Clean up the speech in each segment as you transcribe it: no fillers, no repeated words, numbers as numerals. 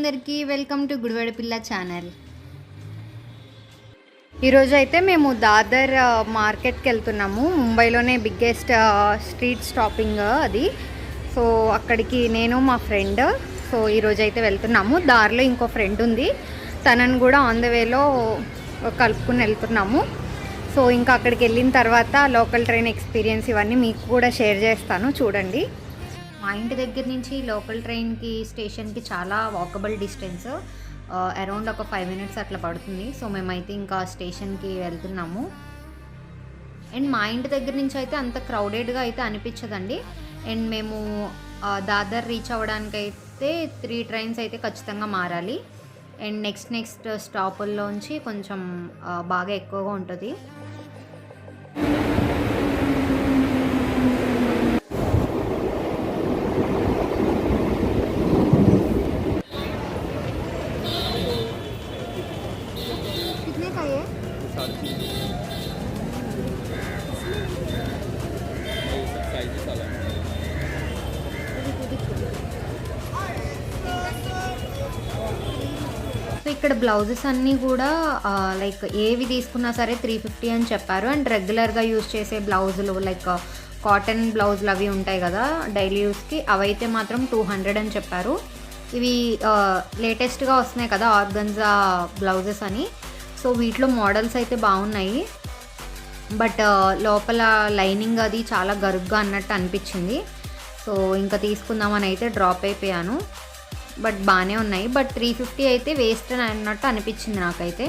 అందరికీ welcome to Gudivada పిల్ల channel. ఈరోజు అయితే మేము దాదర్ మార్కెట్కి వెళ్తున్నాము. ముంబైలోనే బిగ్గెస్ట్ స్ట్రీట్ స్టాపింగ్ అది. సో అక్కడికి నేను మా ఫ్రెండ్ ఈరోజు అయితే వెళ్తున్నాము. దారిలో ఇంకో ఫ్రెండ్ ఉంది, తనను కూడా ఆన్ ద వేలో కలుపుకుని వెళ్తున్నాము. సో ఇంకా అక్కడికి వెళ్ళిన తర్వాత లోకల్ ట్రైన్ ఎక్స్పీరియన్స్ ఇవన్నీ మీకు కూడా షేర్ చేస్తాను, చూడండి. మా ఇంటి దగ్గర నుంచి లోకల్ ట్రైన్కి స్టేషన్కి చాలా వాకబుల్ డిస్టెన్స్, అరౌండ్ ఒక 5 minutes అట్లా పడుతుంది. సో మేమైతే ఇంకా స్టేషన్కి వెళ్తున్నాము. అండ్ మా ఇంటి దగ్గర నుంచి అయితే అంత క్రౌడెడ్గా అయితే అనిపించదండి. అండ్ మేము దాదర్ రీచ్ అవ్వడానికి అయితే 3 trains అయితే ఖచ్చితంగా మారాలి. అండ్ నెక్స్ట్ స్టాపుల్లోంచి కొంచెం బాగా ఎక్కువగా ఉంటుంది. సో ఇక్కడ బ్లౌజెస్ అన్నీ కూడా లైక్ ఏవి తీసుకున్నా సరే 350 అని చెప్పారు. అండ్ రెగ్యులర్గా యూజ్ చేసే బ్లౌజులు లైక్ కాటన్ బ్లౌజులు అవి ఉంటాయి కదా డైలీ యూస్కి, అవైతే మాత్రం 200 అని చెప్పారు. ఇవి లేటెస్ట్గా వస్తున్నాయి కదా ఆర్గన్జా బ్లౌజెస్ అని. సో వీటిలో మోడల్స్ అయితే బాగున్నాయి, బట్ లోపల లైనింగ్ అది చాలా గరుగ్గా అన్నట్టు అనిపించింది. సో ఇంకా తీసుకుందామని అయితే డ్రాప్ అయిపోయాను. బట్ బాగానే ఉన్నాయి, బట్ 350 అయితే వేస్ట్ అన్నట్టు అనిపించింది నాకైతే.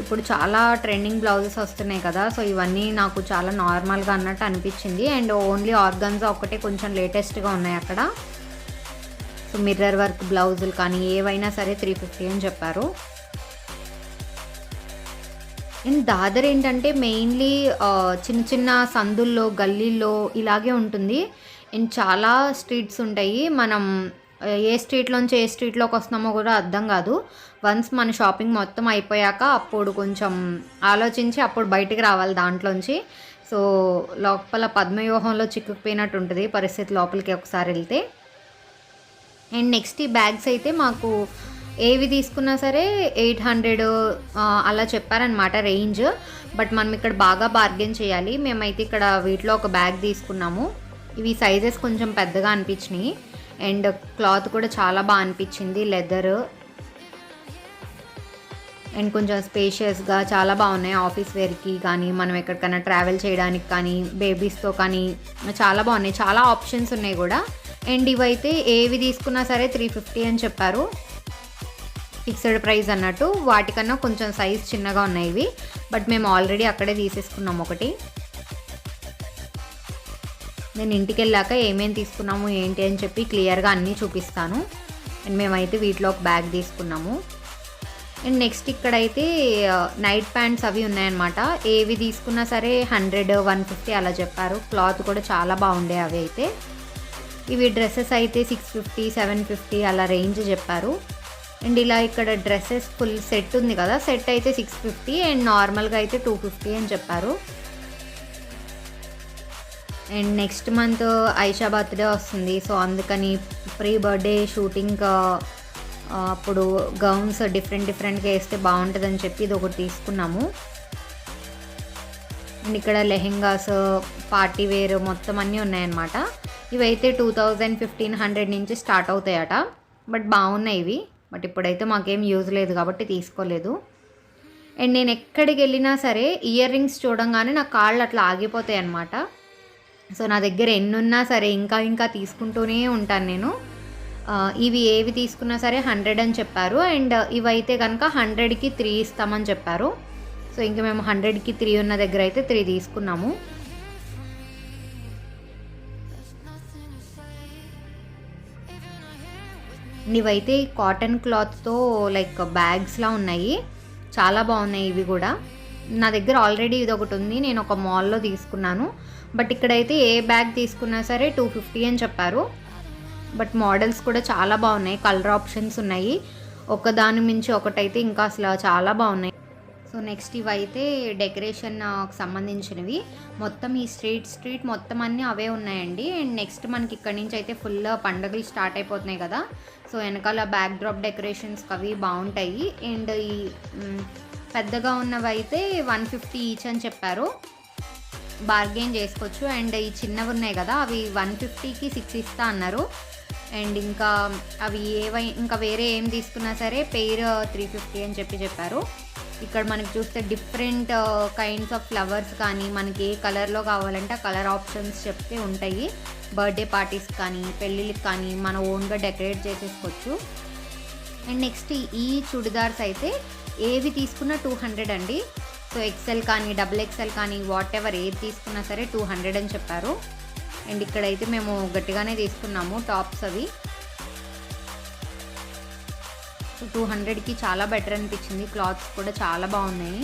ఇప్పుడు చాలా ట్రెండింగ్ బ్లౌజెస్ వస్తున్నాయి కదా, సో ఇవన్నీ నాకు చాలా నార్మల్గా అన్నట్టు అనిపించింది. అండ్ ఓన్లీ ఆర్గన్జా ఒకటే కొంచెం లేటెస్ట్గా ఉన్నాయి అక్కడ. సో మిర్రర్ వర్క్ బ్లౌజులు కానీ ఏవైనా సరే 350 అని చెప్పారు. అండ్ దాదర్ ఏంటంటే మెయిన్లీ చిన్న చిన్న సందుల్లో గల్లీల్లో ఇలాగే ఉంటుంది. అండ్ చాలా స్ట్రీట్స్ ఉంటాయి. మనం ఏ స్ట్రీట్లోంచి ఏ స్ట్రీట్లోకి వస్తున్నామో కూడా అర్థం కాదు. వన్స్ మన షాపింగ్ మొత్తం అయిపోయాక అప్పుడు కొంచెం ఆలోచించి అప్పుడు బయటికి రావాలి దాంట్లోంచి. సో లోపల పద్మవ్యూహంలో చిక్కుకుపోయినట్టు ఉంటుంది పరిస్థితి లోపలికి ఒకసారి వెళ్తే. అండ్ నెక్స్ట్ ఈ బ్యాగ్స్ అయితే మాకు ఏవి తీసుకున్నా సరే 800 అలా చెప్పారనమాట రేంజ్. బట్ మనం ఇక్కడ బాగా బార్గెన్ చేయాలి. మేమైతే ఇక్కడ వీటిలో ఒక బ్యాగ్ తీసుకున్నాము. ఇవి సైజెస్ కొంచెం పెద్దగా అనిపించినాయి. అండ్ క్లాత్ కూడా చాలా బాగా అనిపించింది, లెదర్. అండ్ కొంచెం స్పేషియస్గా చాలా బాగున్నాయి. ఆఫీస్ వేర్కి కానీ మనం ఎక్కడికైనా ట్రావెల్ చేయడానికి కానీ బేబీస్తో కానీ చాలా బాగున్నాయి. చాలా ఆప్షన్స్ ఉన్నాయి కూడా. అండ్ ఇవైతే ఏవి తీసుకున్నా సరే 350 అని చెప్పారు, ఫిక్స్డ్ ప్రైస్ అన్నట్టు. వాటికన్నా కొంచెం సైజ్ చిన్నగా ఉన్నాయి ఇవి, బట్ మేము ఆల్రెడీ అక్కడే తీసేసుకున్నాం ఒకటి. నేను ఇంటికి వెళ్ళాక ఏమేమి తీసుకున్నాము ఏంటి అని చెప్పి క్లియర్గా అన్నీ చూపిస్తాను. అండ్ మేమైతే వీటిలో ఒక బ్యాగ్ తీసుకున్నాము. అండ్ నెక్స్ట్ ఇక్కడైతే నైట్ ప్యాంట్స్ అవి ఉన్నాయన్నమాట. ఏవి తీసుకున్నా సరే 100, 150 అలా చెప్పారు. క్లాత్ కూడా చాలా బాగుండే అవి అయితే. ఇవి డ్రెస్సెస్ అయితే 650, 750 అలా రేంజ్ చెప్పారు. అండ్ ఇలా ఇక్కడ డ్రెస్సెస్ ఫుల్ సెట్ ఉంది కదా, సెట్ అయితే 650 అండ్ నార్మల్గా అయితే 250 అని చెప్పారు. And next month Aisha birthday వస్తుంది. సో అందుకని ప్రీ బర్త్డే షూటింగ్ అప్పుడు గౌన్స్ డిఫరెంట్గా వేస్తే బాగుంటుందని చెప్పి ఇది ఒకటి తీసుకున్నాము. అండ్ ఇక్కడ లెహెంగాస్, పార్టీ వేర్ మొత్తం అన్నీ ఉన్నాయన్నమాట. ఇవైతే 2000, 1500 నుంచి స్టార్ట్ అవుతాయట. బట్ బాగున్నాయి ఇవి. బట్ ఇప్పుడైతే మాకేం యూజ్ లేదు కాబట్టి తీసుకోలేదు. అండ్ నేను ఎక్కడికి వెళ్ళినా సరే ఇయర్ రింగ్స్ చూడంగానే నా కాళ్ళు అట్లా ఆగిపోతాయి అన్నమాట. సో నా దగ్గర ఎన్నున్నా సరే ఇంకా తీసుకుంటూనే ఉంటాను నేను. ఇవి ఏవి తీసుకున్నా సరే 100 అని చెప్పారు. అండ్ ఇవైతే కనుక 100కి 3 ఇస్తామని చెప్పారు. సో ఇంకా మేము 100కి 3 ఉన్న దగ్గర అయితే 3 తీసుకున్నాము. ఇవైతే కాటన్ క్లాత్తో లైక్ బ్యాగ్స్లా ఉన్నాయి, చాలా బాగున్నాయి ఇవి కూడా. నా దగ్గర ఆల్రెడీ ఇది ఒకటి ఉంది, నేను ఒక మాల్లో తీసుకున్నాను. బట్ ఇక్కడైతే ఏ బ్యాగ్ తీసుకున్నా సరే 250 అని చెప్పారు. బట్ మోడల్స్ కూడా చాలా బాగున్నాయి, కలర్ ఆప్షన్స్ ఉన్నాయి, ఒకదాని మించి ఒకటైతే ఇంకా అసలు చాలా బాగున్నాయి. సో నెక్స్ట్ ఇవైతే డెకరేషన్ సంబంధించినవి. మొత్తం ఈ స్ట్రీట్ మొత్తం అన్నీ అవే ఉన్నాయండి. అండ్ నెక్స్ట్ మనకి ఇక్కడ నుంచి అయితే ఫుల్ పండుగలు స్టార్ట్ అయిపోతున్నాయి కదా. సో వెనకాల బ్యాక్ డ్రాప్ డెకరేషన్స్ అవి బాగుంటాయి. అండ్ ఈ పెద్దగా ఉన్నవి అయితే 150 ఈచ్ అని చెప్పారు, బార్గెన్ చేసుకోవచ్చు. అండ్ ఈ చిన్నవి ఉన్నాయి కదా అవి 150కి 6 ఇస్తా అన్నారు. అండ్ ఇంకా అవి ఇంకా వేరే ఏం తీసుకున్నా సరే పెయిర్ 350 అని చెప్పారు. ఇక్కడ మనకి చూస్తే డిఫరెంట్ కైండ్స్ ఆఫ్ ఫ్లవర్స్ కానీ మనకి ఏ కలర్లో కావాలంటే ఆ కలర్ ఆప్షన్స్ చెప్తే ఉంటాయి. బర్త్డే పార్టీస్ కానీ పెళ్ళిళ్ళకి కానీ మన ఓన్గా డెకరేట్ చేసేసుకోవచ్చు. అండ్ నెక్స్ట్ ఈ చుడిదార్స్ అయితే ఏవి తీసుకున్నా 200 అండి. సో ఎక్సెల్ కానీ XXL కానీ వాట్ ఎవర్ ఏది తీసుకున్నా సరే 200 అని చెప్పారు. అండ్ ఇక్కడైతే మేము గట్టిగానే తీసుకున్నాము టాప్స్ అవి. 200కి చాలా బెటర్ అనిపించింది, క్లాత్స్ కూడా చాలా బాగున్నాయి.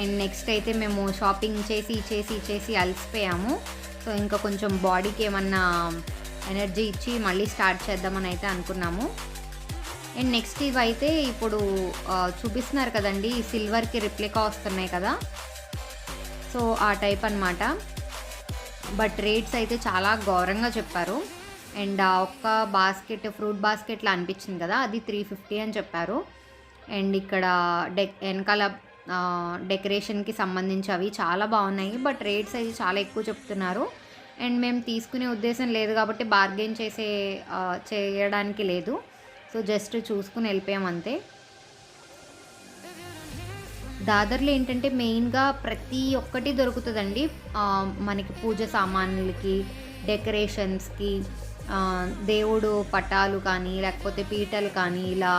అండ్ నెక్స్ట్ అయితే మేము షాపింగ్ చేసి అలసిపోయాము. సో ఇంకా కొంచెం బాడీకి ఏమన్నా ఎనర్జీ ఇచ్చి మళ్ళీ స్టార్ట్ చేద్దామని అయితే అనుకున్నాము. అండ్ నెక్స్ట్ ఇవైతే ఇప్పుడు చూపిస్తున్నారు కదండి, సిల్వర్కి రిప్లికా వస్తున్నాయి కదా, సో ఆ టైప్ అన్నమాట. బట్ రేట్స్ అయితే చాలా ఘోరంగా చెప్పారు. అండ్ ఒక్క బాస్కెట్ ఫ్రూట్ బాస్కెట్లో అనిపించింది కదా అది 350 అని చెప్పారు. అండ్ ఇక్కడ వెనకాల డెకరేషన్కి సంబంధించి అవి చాలా బాగున్నాయి. బట్ రేట్స్ అయితే చాలా ఎక్కువ చెప్తున్నారు. అండ్ మేము తీసుకునే ఉద్దేశం లేదు కాబట్టి బార్గెన్ చేయడానికి లేదు. సో జస్ట్ చూసుకుని వెళ్ళిపోయాం అంతే. దాదర్లో ఏంటంటే మెయిన్గా ప్రతి ఒక్కటి దొరుకుతుందండి. మనకి పూజ సామాన్లకి, డెకరేషన్స్కి, దేవుడు పటాలు కానీ లేకపోతే పీటలు కానీ ఇలా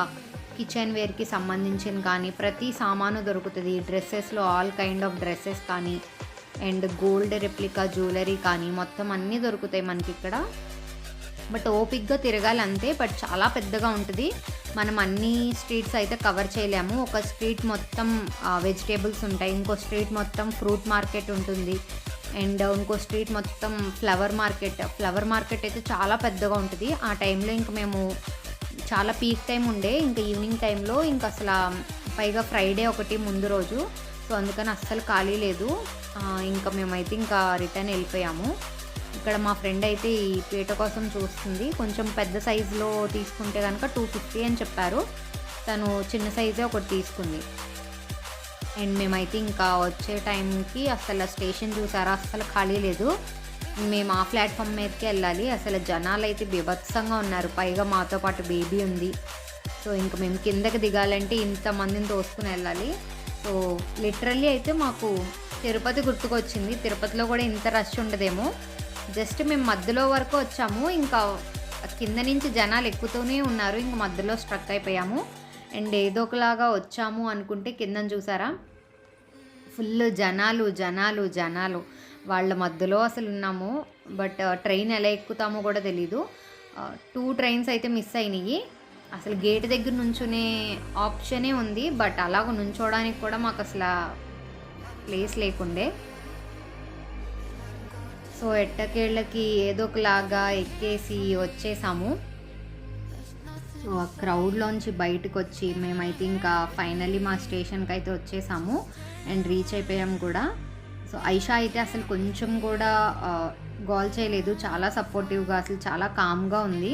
కిచెన్ వేర్కి సంబంధించిన కానీ ప్రతి సామాను దొరుకుతుంది. డ్రెస్సెస్లో ఆల్ కైండ్ ఆఫ్ డ్రెస్సెస్ కానీ అండ్ గోల్డ్ రెప్లికా జ్యువెలరీ కానీ మొత్తం అన్నీ దొరుకుతాయి మనకి ఇక్కడ. బట్ ఓపిక్గా తిరగాలి అంతే. బట్ చాలా పెద్దగా ఉంటుంది, మనం అన్ని స్ట్రీట్స్ అయితే కవర్ చేయలేము. ఒక స్ట్రీట్ మొత్తం వెజిటేబుల్స్ ఉంటాయి, ఇంకో స్ట్రీట్ మొత్తం ఫ్రూట్ మార్కెట్ ఉంటుంది, అండ్ ఇంకో స్ట్రీట్ మొత్తం ఫ్లవర్ మార్కెట్ అయితే చాలా పెద్దగా ఉంటుంది. ఆ టైంలో ఇంక మేము చాలా పీక్ టైం ఉండే, ఇంకా ఈవినింగ్ టైంలో ఇంకా అసలు పైగా ఫ్రైడే ఒకటి ముందు రోజు, సో అందుకని అస్సలు ఖాళీ లేదు. ఇంకా మేమైతే ఇంకా రిటర్న్ వెళ్ళిపోయాము. ఇక్కడ మా ఫ్రెండ్ అయితే ఈ పీట కోసం చూస్తుంది. కొంచెం పెద్ద సైజులో తీసుకుంటే కనుక 250 అని చెప్పారు, తను చిన్న సైజే ఒకటి తీసుకుంది. అండ్ మేమైతే ఇంకా వచ్చే టైంకి అసలు స్టేషన్ చూసారా అస్సలు ఖాళీ లేదు. మేము ఆ ప్లాట్ఫామ్ మీదకి వెళ్ళాలి. అసలు జనాలు అయితే బీభత్సంగా ఉన్నారు, పైగా మాతో పాటు బేబీ ఉంది. సో ఇంకా మేము కిందకి దిగాలంటే ఇంతమందిని తోసుకుని వెళ్ళాలి. సో లిటరల్లీ అయితే మాకు తిరుపతి గుర్తుకొచ్చింది. తిరుపతిలో కూడా ఇంత రష్ ఉండదేమో, జస్ట్ మేము మధ్యలో వరకు వచ్చాము, ఇంకా కింద నుంచి జనాలు ఎక్కుతూనే ఉన్నారు, ఇంక మధ్యలో స్ట్రక్ అయిపోయాము. అండ్ ఏదో ఒకలాగా వచ్చాము అనుకుంటే కిందని చూసారా ఫుల్ జనాలు వాళ్ళ మధ్యలో అసలు ఉన్నాము. బట్ ట్రైన్ ఎలా ఎక్కుతామో కూడా తెలీదు. 2 ట్రైన్స్ అయితే మిస్ అయినాయి. అసలు గేట్ దగ్గర నుంచునే ఆప్షనే ఉంది, బట్ అలాగ నుంచోడానికి కూడా మాకు అసలు ప్లేస్ లేకుండే. సో ఎట్టకేళ్ళకి ఏదో ఒకలాగా ఎక్కేసి వచ్చేసాము. సో ఆ క్రౌడ్లోంచి బయటకు వచ్చి మేమైతే ఇంకా ఫైనల్లీ మా స్టేషన్కి అయితే వచ్చేసాము అండ్ రీచ్ అయిపోయాము కూడా. సో ఐషా అయితే అసలు కొంచెం కూడా గోల్ చేయలేదు, చాలా సపోర్టివ్గా అసలు చాలా కామ్గా ఉంది.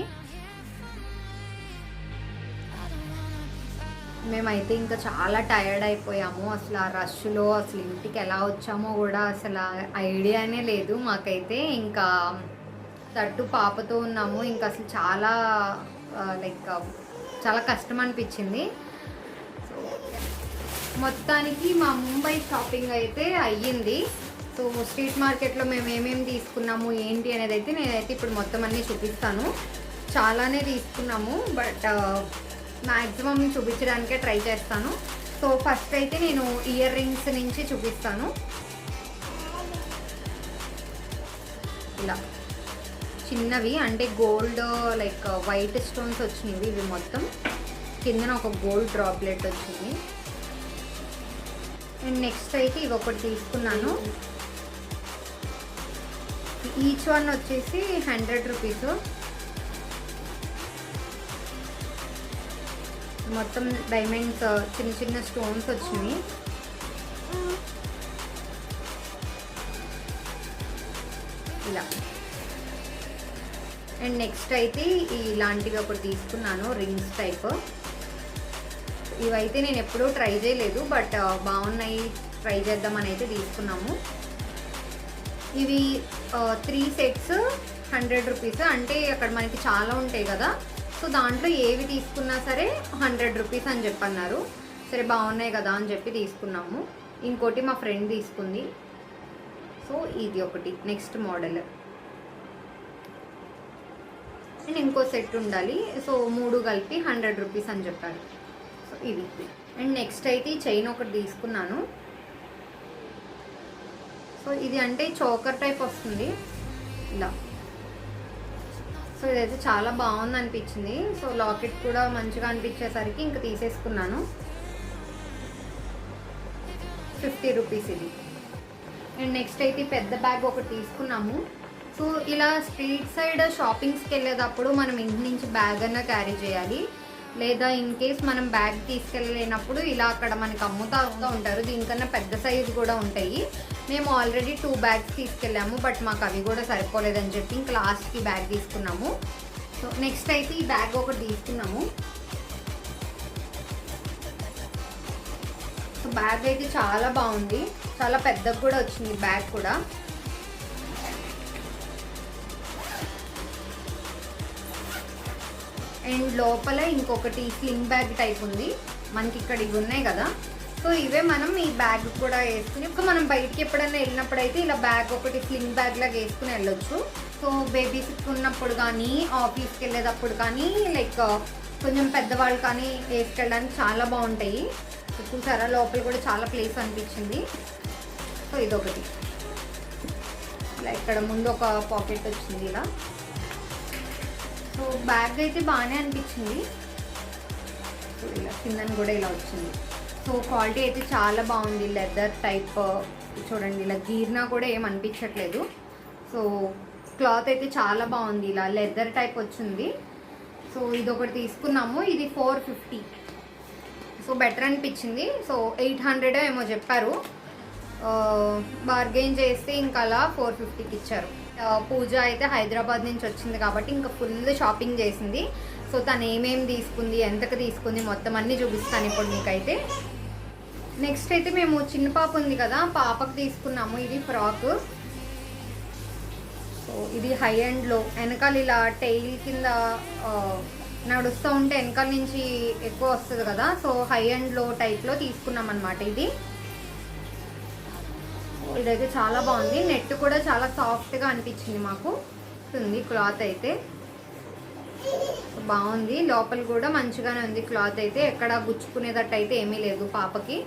మేమైతే ఇంకా చాలా టైర్డ్ అయిపోయాము. అసలు ఆ రష్లో అసలు ఇంటికి ఎలా వచ్చామో కూడా అసలు ఐడియానే లేదు మాకైతే. ఇంకా తట్టు పాపతో ఉన్నాము, ఇంకా అసలు చాలా చాలా కష్టం అనిపించింది. సో మొత్తానికి మా ముంబై షాపింగ్ అయితే అయ్యింది. సో స్ట్రీట్ మార్కెట్లో మేము ఏమేమి తీసుకున్నాము ఏంటి అనేది అయితే నేనైతే ఇప్పుడు మొత్తం అన్నీ చూపిస్తాను. చాలానే తీసుకున్నాము, బట్ మ్యాక్సిమం చూపించడానికే ట్రై చేస్తాను. సో ఫస్ట్ అయితే నేను ఇయర్ రింగ్స్ నుంచి చూపిస్తాను. ఇలా చిన్నవి అంటే గోల్డ్ వైట్ స్టోన్స్ వచ్చినవి, ఇవి మొత్తం కిందన ఒక గోల్డ్ డ్రాప్లెట్ వచ్చింది. అండ్ నెక్స్ట్ అయితే ఇవి ఒకటి తీసుకున్నాను. ఈచ్ వన్ వచ్చేసి 100 రూపీస్. మొత్తం డైమండ్స్ చిన్న చిన్న స్టోన్స్ వచ్చినాయి. ఇలా. అండ్ నెక్స్ట్ అయితే ఇలాంటివి ఒకటి తీసుకున్నాను, రింగ్స్ టైప్. ఇవైతే నేను ఎప్పుడూ ట్రై చేయలేదు, బట్ బాగున్నాయి, ట్రై చేద్దామని అయితే తీసుకున్నాము. ఇవి 3 సెట్స్ 100 రూపీస్. అంటే అక్కడ మనకి చాలా ఉంటాయి కదా, సో దాంట్లో ఏవి తీసుకున్నా సరే 100 రూపీస్ అని చెప్పన్నారు. సరే బాగున్నాయి కదా అని చెప్పి తీసుకున్నాము. ఇంకోటి మా ఫ్రెండ్ తీసుకుంది. సో ఇది ఒకటి నెక్స్ట్ మోడల్. అండ్ ఇంకో సెట్ ఉండాలి, సో 3 కలిపి 100 రూపీస్ అని చెప్పారు. సో ఇది. అండ్ నెక్స్ట్ అయితే ఈ చైన్ ఒకటి తీసుకున్నాను. సో ఇది అంటే చోకర్ టైప్ వస్తుంది ఇలా. సో ఇదైతే చాలా బాగుంది అనిపించింది. సో లాకెట్ కూడా మంచిగా అనిపించేసరికి ఇంకా తీసేసుకున్నాను. 50 రూపీస్ ఇది. అండ్ నెక్స్ట్ అయితే పెద్ద బ్యాగ్ ఒకటి తీసుకున్నాము. సో ఇలా స్ట్రీట్ సైడ్ షాపింగ్స్కి వెళ్ళేటప్పుడు మనం ఇంటి నుంచి బ్యాగ్ అన్నా క్యారీ చేయాలి, లేదా ఇన్ కేస్ మనం బ్యాగ్ తీసుకెళ్ళలేనప్పుడు ఇలా అక్కడ మనకి అమ్ముతూ ఉంటారు. దీనికన్నా పెద్ద సైజు కూడా ఉంటాయి. మేము ఆల్రెడీ 2 బ్యాగ్స్ తీసుకెళ్ళాము, బట్ మాకు అవి కూడా సరిపోలేదని చెప్పి ఇంకా లాస్ట్కి బ్యాగ్ తీసుకున్నాము. సో నెక్స్ట్ అయితే ఈ బ్యాగ్ ఒకటి తీసుకున్నాము. సో బ్యాగ్ అయితే చాలా బాగుంది, చాలా పెద్దగా కూడా వచ్చింది బ్యాగ్ కూడా. అండ్ లోపల ఇంకొకటి స్లింగ్ బ్యాగ్ టైప్ ఉంది. మనకి ఇక్కడ ఇవి ఉన్నాయి కదా, సో ఇవే మనం ఈ బ్యాగ్ కూడా వేసుకుని ఇంకా మనం బయటికి ఎప్పుడైనా వెళ్ళినప్పుడైతే ఇలా బ్యాగ్ ఒకటి స్లింగ్ బ్యాగ్ లాగా వేసుకుని వెళ్ళొచ్చు. సో బేబీస్ ఉన్నప్పుడు కానీ, ఆఫీస్కి వెళ్ళేటప్పుడు కానీ, లైక్ కొంచెం పెద్దవాళ్ళు కానీ వేసుకెళ్ళడానికి చాలా బాగుంటాయి. చూసారా, లోపల కూడా చాలా ప్లేస్ అనిపించింది. సో ఇదొకటి. ఇలా ఇక్కడ ముందు ఒక పాకెట్ వచ్చింది ఇలా. సో బ్యాగ్ అయితే బాగానే అనిపించింది. సో ఇలా కిందని కూడా ఇలా వచ్చింది. సో క్వాలిటీ అయితే చాలా బాగుంది, లెదర్ టైప్. చూడండి ఇలా గీర్నా కూడా ఏం అనిపించట్లేదు. సో క్లాత్ అయితే చాలా బాగుంది, ఇలా లెదర్ టైప్ వచ్చింది. సో ఇది ఒకటి తీసుకున్నాము, ఇది 450. సో బెటర్ అనిపించింది. సో 800 ఏమో చెప్పారు, బార్గెయిన్ చేస్తే ఇంకా అలా 450కి ఇచ్చారు. పూజ అయితే హైదరాబాద్ నుంచి వచ్చింది కాబట్టి ఇంకా ఫుల్ షాపింగ్ చేసింది. సో తను ఏమేమి తీసుకుంది, ఎంతకు తీసుకుంది, మొత్తం అన్నీ చూపిస్తాను ఇప్పుడు మీకైతే. నెక్స్ట్ అయితే మేము చిన్న పాప ఉంది కదా, పాపకు తీసుకున్నాము. ఇది ఫ్రాక్. సో ఇది హై అండ్లో వెనకాల ఇలా టైల్ కింద నడుస్తూ ఉంటే వెనకాల నుంచి ఎక్కువ వస్తుంది కదా, సో హై అండ్లో టైప్లో తీసుకున్నాం అనమాట. ఇదైతే చాలా బాగుంది. నెట్ కూడా చాలా సాఫ్ట్గా అనిపించింది మాకు. ఉంది క్లాత్ అయితే బాగుంది, లోపల కూడా మంచిగానే ఉంది క్లాత్ అయితే. ఎక్కడ గుచ్చుకునేటట్టు అయితే ఏమీ లేదు పాపకి.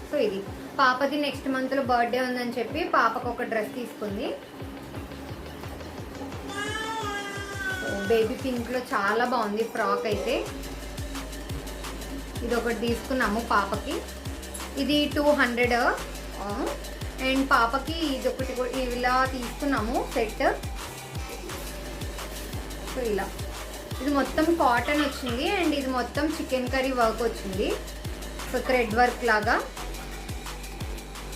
సో ఇది పాపది నెక్స్ట్ మంత్లో బర్త్డే ఉందని చెప్పి పాపకు ఒక డ్రెస్ తీసుకుంది. బేబీ పింక్లో చాలా బాగుంది ఫ్రాక్ అయితే. ఇది ఒకటి తీసుకున్నాము పాపకి, ఇది 200. అండ్ పాపకి ఇది ఒకటి ఇలా తీసుకున్నాము సెట్. సో ఇలా ఇది మొత్తం కాటన్ వచ్చింది, అండ్ ఇది మొత్తం చికెన్ కర్రీ వర్క్ వచ్చింది. సో థ్రెడ్ వర్క్ లాగా.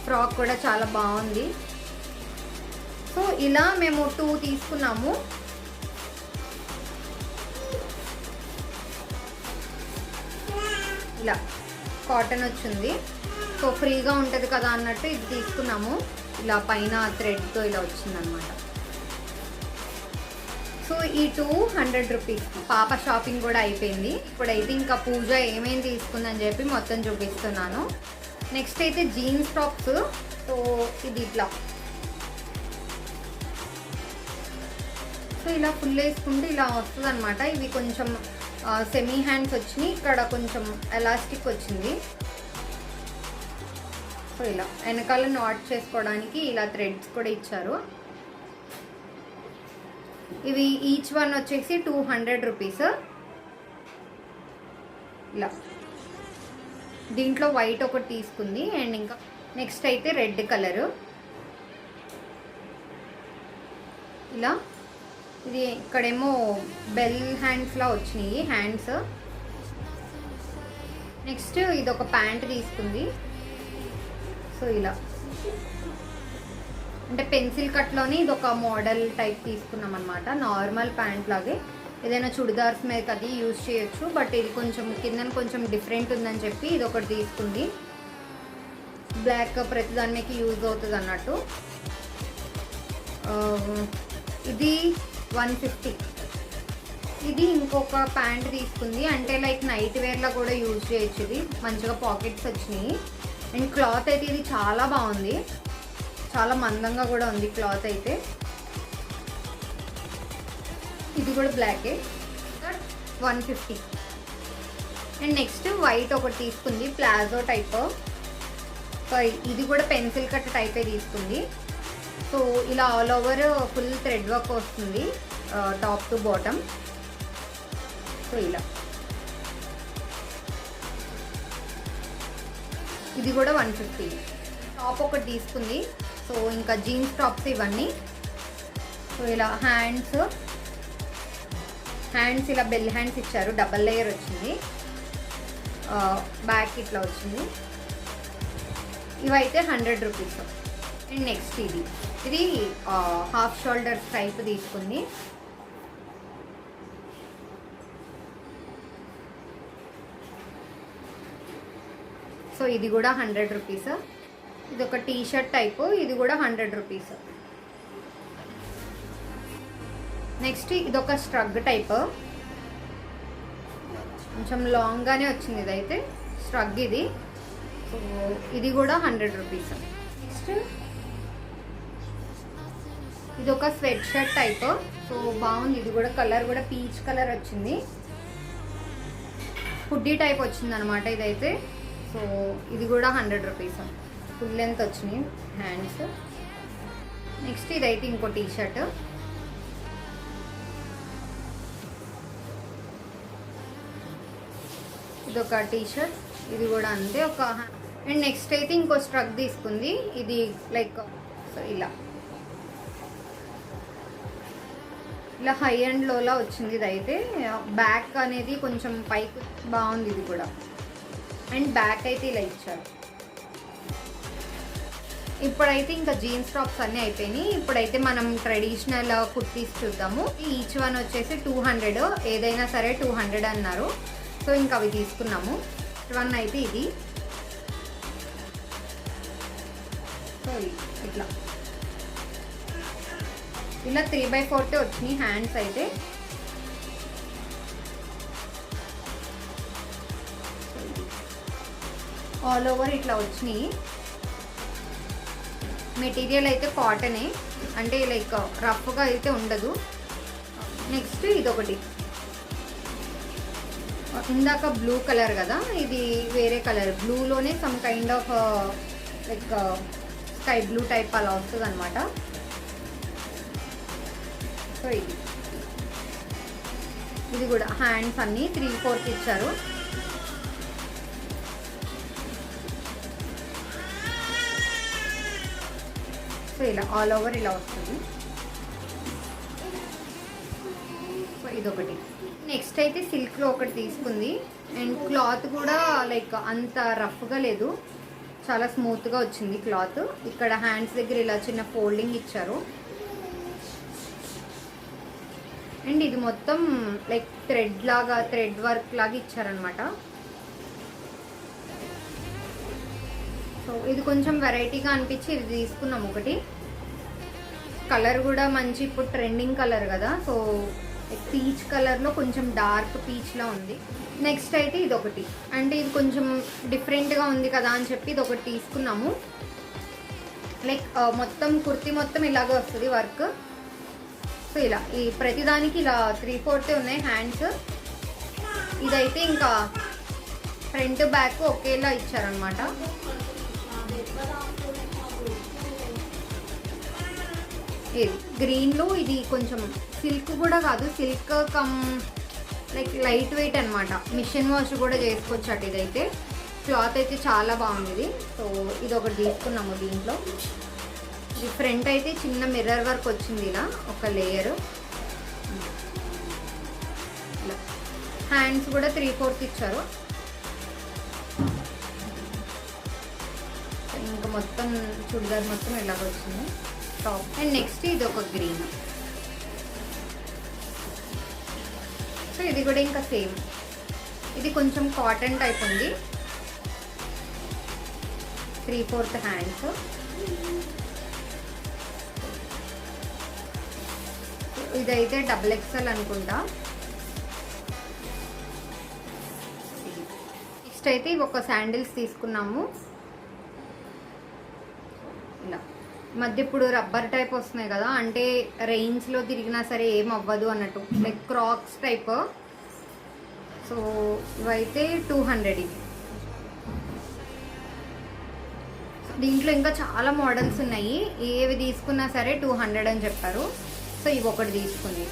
ఫ్రాక్ కూడా చాలా బాగుంది. సో ఇలా మేము 2 తీసుకున్నాము. ఇలా కాటన్ వచ్చింది. సో ఫ్రీగా ఉంటుంది కదా అన్నట్టు ఇది తీసుకున్నాము. ఇలా పైన థ్రెడ్తో ఇలా వచ్చిందనమాట. సో ఈ 200 రూపీస్. పాప షాపింగ్ కూడా అయిపోయింది. ఇప్పుడైతే ఇంకా పూజ ఏమేమి తీసుకుందని చెప్పి మొత్తం చూపిస్తున్నాను. నెక్స్ట్ అయితే జీన్స్ టాప్స్. సో ఇది ఇట్లా, సో ఇలా ఫుల్ వేసుకుంటే ఇలా వస్తుంది అనమాట. ఇవి కొంచెం సెమీ హ్యాండ్స్ వచ్చినాయి, ఇక్కడ కొంచెం ఎలాస్టిక్ వచ్చింది. సో ఇలా వెనకాల నాట్ చేసుకోవడానికి ఇలా థ్రెడ్స్ కూడా ఇచ్చారు. ఇవి ఈచ్ వన్ వచ్చేసి 200 రూపీస్. ఇలా దీంట్లో వైట్ ఒకటి తీసుకుంది, అండ్ ఇంకా నెక్స్ట్ అయితే రెడ్ కలరు. ఇలా ఇది ఇక్కడేమో బెల్ హ్యాండ్స్లా వచ్చినాయి హ్యాండ్స్. నెక్స్ట్ ఇది ఒక ప్యాంట్ తీసుకుంది. సో ఇలా అంటే పెన్సిల్ కట్లోని ఇది ఒక మోడల్ టైప్ తీసుకున్నాం అనమాట. నార్మల్ ప్యాంట్ లాగే ఏదైనా చుడిదార్స్ మీద అది యూజ్ చేయొచ్చు, బట్ ఇది కొంచెం కింద కొంచెం డిఫరెంట్ ఉందని చెప్పి ఇది ఒకటి తీసుకుంది. బ్లాక్ ప్రతిదాని మీదకి యూజ్ అవుతుంది అన్నట్టు. ఇది 150. ఇది ఇంకొక ప్యాంట్ తీసుకుంది, అంటే లైక్ నైట్ వేర్లో కూడా యూజ్ చేయొచ్చు. ఇది మంచిగా పాకెట్స్ వచ్చినాయి. అండ్ క్లాత్ అయితే ఇది చాలా బాగుంది, చాలా మందంగా కూడా ఉంది క్లాత్ అయితే. ఇది కూడా బ్లాకే, 150. అండ్ నెక్స్ట్ వైట్ ఒకటి తీసుకుంది, ప్లాజో టైప్. ఇది కూడా పెన్సిల్ కట్ టైపే తీసుకుంది. సో ఇలా all over full thread work వస్తుంది టాప్ టు బాటమ్. సో ఇలా ఇది కూడా 150. టాప్ ఒకటి తీసుకుంది. సో ఇంకా జీన్స్ టాప్స్ ఇవన్నీ. సో ఇలా హ్యాండ్స్ ఇలా బెల్ హ్యాండ్స్ ఇచ్చారు, డబల్ లేయర్ వచ్చింది. బ్యాక్ ఇట్లా వచ్చింది. ఇవైతే 100 రూపీస్. అండ్ నెక్స్ట్ ఇది హాఫ్ షోల్డర్ టైప్ తీసుకుంది. సో ఇది కూడా 100 రూపీస్. ఇది ఒక టీ షర్ట్ టైపు, ఇది కూడా 100 రూపీస్. నెక్స్ట్ ఇది ఒక స్ట్రగ్ టైప్, కొంచెం లాంగ్గానే వచ్చింది ఇదైతే స్ట్రగ్ ఇది. సో ఇది కూడా 100 రూపీస్. నెక్స్ట్ ఇది ఒక స్వెట్ షర్ట్ టైప్. సో బాగుంది, ఇది కూడా కలర్ కూడా పీచ్ కలర్ వచ్చింది, హుడ్డీ టైప్ వచ్చింది అనమాట ఇదైతే. సో ఇది కూడా 100 రూపీస్. ఫుల్ లెంత్ వచ్చినాయి హ్యాండ్స్. నెక్స్ట్ ఇదైతే ఇంకో టీ షర్ట్. ఇది ఒక టీ షర్ట్, ఇది కూడా అంతే ఒక. అండ్ నెక్స్ట్ అయితే ఇంకో స్ట్రగ్ తీసుకుంది, ఇది లైక్ సో ఇలా హై అండ్ లోలా వచ్చింది. ఇది అయితే బ్యాక్ అనేది కొంచెం పైకి బాగుంది ఇది కూడా. అండ్ బ్యాక్ అయితే ఇలా ఇచ్చారు. ఇప్పుడైతే ఇంకా జీన్స్ టాప్స్ అన్నీ అయిపోయినాయి. ఇప్పుడైతే మనం ట్రెడిషనల్ కుర్తీస్ చూద్దాము. ఈచ్ వన్ వచ్చేసి 200, ఏదైనా సరే 200 అన్నారు. సో ఇంకా అవి తీసుకున్నాము. వన్ అయితే ఇది. సో ఇట్లా 3/4 వచ్చినాయి హ్యాండ్స్ అయితే. ఆల్ ఓవర్ ఇట్లా వచ్చినాయి. మెటీరియల్ అయితే కాటనే, అంటే లైక్ రఫ్గా అయితే ఉండదు. నెక్స్ట్ ఇదొకటి, ఇందాక బ్లూ కలర్ కదా, ఇది వేరే కలర్, బ్లూలోనే some kind of like sky blue type అలా వస్తుంది అనమాట. సో ఇది కూడా హ్యాండ్స్ అన్నీ 3/4 ఇచ్చారు. సో ఇలా ఆల్ ఓవర్ ఇలా వస్తుంది. సో ఇదొకటి. నెక్స్ట్ అయితే సిల్క్లో ఒకటి తీసుకుంది. అండ్ క్లాత్ కూడా లైక్ అంత రఫ్గా లేదు, చాలా స్మూత్గా వచ్చింది క్లాత్. ఇక్కడ హ్యాండ్స్ దగ్గర ఇలా చిన్న ఫోల్డింగ్ ఇచ్చారు. అండ్ ఇది మొత్తం లైక్ థ్రెడ్ వర్క్ లాగా ఇచ్చారనమాట. సో ఇది కొంచెం వెరైటీగా అనిపించి ఇది తీసుకున్నాం ఒకటి. కలర్ కూడా మంచి ఇప్పుడు ట్రెండింగ్ కలర్ కదా, సో పీచ్ కలర్లో కొంచెం డార్క్ పీచ్లా ఉంది. నెక్స్ట్ అయితే ఇది ఒకటి, అంటే ఇది కొంచెం డిఫరెంట్గా ఉంది కదా అని చెప్పి ఇది ఒకటి తీసుకున్నాము. లైక్ మొత్తం కుర్తీ మొత్తం ఇలాగే వస్తుంది వర్క్. సో ఇలా ఈ ప్రతిదానికి ఇలా 3/4 ఉన్నాయి హ్యాండ్స్. ఇదైతే ఇంకా ఫ్రంట్ బ్యాక్ ఒకేలా ఇచ్చారనమాట. ఇది గ్రీన్లో, ఇది కొంచెం సిల్క్ కూడా కాదు, silk come like light weight అనమాట. మిషన్ వాష్ కూడా చేసుకోవచ్చు అటు. ఇదైతే క్లాత్ అయితే చాలా బాగుంది ఇది. సో ఇది ఒకటి తీసుకున్నాము దీంట్లో. ఇది ఫ్రంట్ అయితే చిన్న మిర్రర్ వర్క్ వచ్చింది ఇలా ఒక లేయరు. హ్యాండ్స్ కూడా 3/4 ఇచ్చారు. ఇంకా మొత్తం చుడిదార్ మొత్తం ఇలాగ వచ్చింది టాప్. అండ్ నెక్స్ట్ ఇది ఒక గ్రీన్. సో ఇది కూడా ఇంకా సేమ్, ఇది కొంచెం కాటన్ టైప్ ఉంది. 3/4 హ్యాండ్స్. ఇదైతే XXL అనుకుంటా. నెక్స్ట్ అయితే ఇవి ఒక శాండిల్స్ తీసుకున్నాము. ఇలా మధ్య ఇప్పుడు రబ్బర్ టైప్ వస్తున్నాయి కదా, అంటే రెయిన్స్లో తిరిగినా సరే ఏం అవ్వదు అన్నట్టు, లైక్ క్రాక్స్ టైప్. సో ఇవైతే 200. ఇది దీంట్లో ఇంకా చాలా మోడల్స్ ఉన్నాయి, ఏవి తీసుకున్నా సరే 200 అని చెప్పారు. సో ఇవి ఒకటి తీసుకుంది.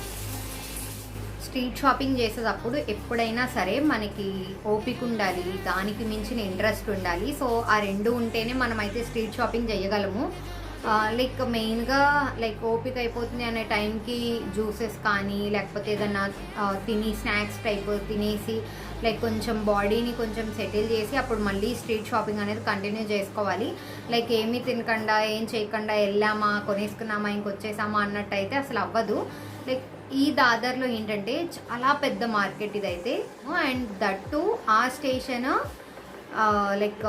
స్ట్రీట్ షాపింగ్ చేసేటప్పుడు ఎప్పుడైనా సరే మనకి ఓపిక ఉండాలి, దానికి మించిన ఇంట్రెస్ట్ ఉండాలి. సో ఆ రెండు ఉంటేనే మనమైతే స్ట్రీట్ షాపింగ్ చేయగలము. లైక్ మెయిన్గా లైక్ ఓపిక అయిపోతుంది అనే టైంకి జ్యూసెస్ కానీ లేకపోతే ఏదన్నా తిని స్నాక్స్ టైప్ తినేసి లైక్ కొంచెం బాడీని కొంచెం సెటిల్ చేసి అప్పుడు మళ్ళీ స్ట్రీట్ షాపింగ్ అనేది కంటిన్యూ చేసుకోవాలి. లైక్ ఏమీ తినకుండా ఏం చేయకుండా వెళ్ళామా కొనేసుకున్నామా ఇంకొచ్చేసామా అన్నట్టు అయితే అసలు అవ్వదు. లైక్ ఈ దాదర్లో ఏంటంటే చాలా పెద్ద మార్కెట్ ఇదైతే, అండ్ దట్టు ఆ స్టేషన్ లైక్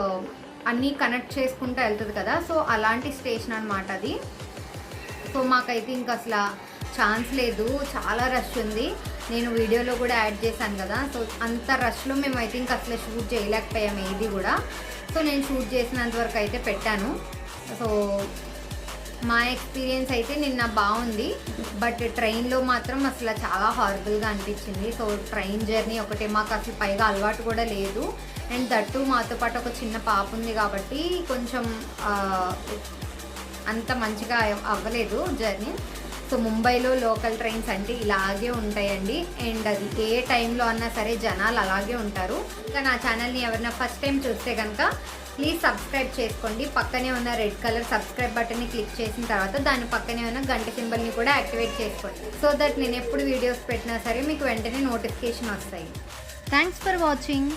అన్నీ కనెక్ట్ చేసుకుంటూ వెళ్తుంది కదా. సో అలాంటి స్టేషన్ అనమాట అది. సో మాకైతే ఇంకా అసలు ఛాన్స్ లేదు, చాలా రష్ ఉంది. నేను వీడియోలో కూడా యాడ్ చేశాను కదా. సో అంత రష్లో మేమైతే ఇంకా అసలు షూట్ చేయలేకపోయాము ఏది కూడా. సో నేను షూట్ చేసినంత వరకు అయితే పెట్టాను. సో మా ఎక్స్పీరియన్స్ అయితే నిన్న బాగుంది, బట్ ట్రైన్లో మాత్రం అసలు చాలా హారబుల్గా అనిపించింది. సో ట్రైన్ జర్నీ ఒకటే, మాకు అసలు పైగా అలవాటు కూడా లేదు. అండ్ దట్టు మాతో పాటు ఒక చిన్న పాప ఉంది కాబట్టి కొంచెం అంత మంచిగా అవ్వలేదు జర్నీ. సో ముంబైలో లోకల్ ట్రైన్స్ అంటే ఇలాగే ఉంటాయండి, అండ్ అది ఏ టైంలో అన్నా సరే జనాలు అలాగే ఉంటారు. ఇంకా నా ఛానల్ని ఎవరైనా ఫస్ట్ టైం చూస్తే కనుక ప్లీజ్ సబ్స్క్రైబ్ చేసుకోండి. పక్కనే ఉన్న రెడ్ కలర్ సబ్స్క్రైబ్ బటన్ని క్లిక్ చేసిన తర్వాత దాని పక్కనే ఉన్న గంట సింబల్ని కూడా యాక్టివేట్ చేసుకోండి. సో దట్ నేను ఎప్పుడు వీడియోస్ పెట్టినా సరే మీకు వెంటనే నోటిఫికేషన్ వస్తాయి. Thanks for watching.